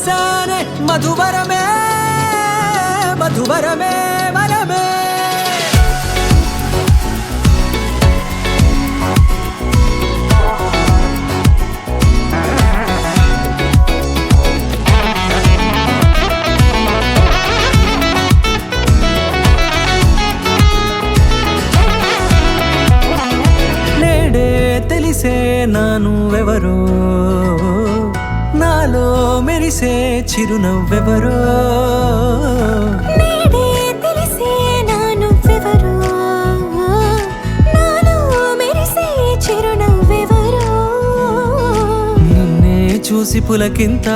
కలిసానే మధువరమే మధువరమే వరమే తెలిసే నానువెవరో నాలో మెరిసే చిరునవ్వెవరో నేడే తెలిసే నానువెవరో నాలో మెరిసే చిరునవ్వెవరో నిన్నే చూసి పులకింత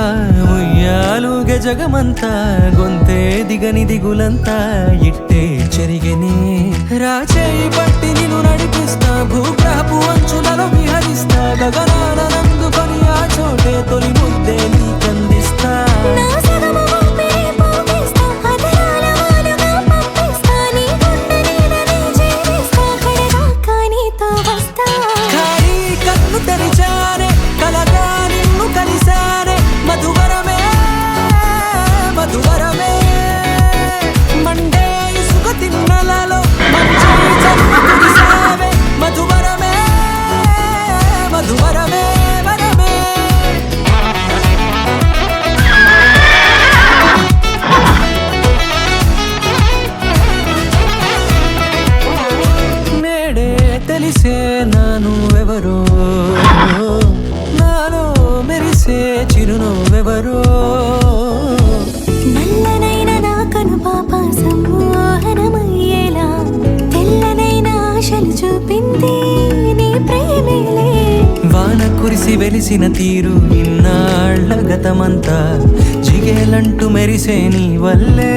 ఉయ్యాలుగే జగమంతా గొంతే దిగని దిగులంతా ఇట్టే చెరిగెనే రాచేయి పట్టి నిన్ను నడిపిస్తా భూగ్రహపు అంచులలో విహరిస్తా గగనాన నందుకొని ఆ చోటే తొలి ముద్దే నీకందిస్తా నా సగము ఊపిరి పోగిస్తా అదరాల వాలుగా పంపిస్తా నీ గుండె నీడనే చేరిస్తా కడదాకా నీతో వస్తా ఖాళీ కన్ను తెరిచానే కలగా నిన్ను కలిసానే మధువరమే మధువరమే మండే ఇసుక తిన్నలలో మంచి చదువు కురిసావే మధువరమే మధువరమే వరమే నేడే తెలిసే నానువెవరో నాలో మెరిసే చిరునవ్వెవరో నల్లనైన నా కనుపాప సమ్మోహనమయ్యేలా తెల్లనైన ఆశలు చూపింది నీ ప్రేమేలే వాన కురిసి వెలిసిన తీరు ఇన్నాళ్ల గతమంతా జిగేలంటూ మెరిసే నీ వల్లే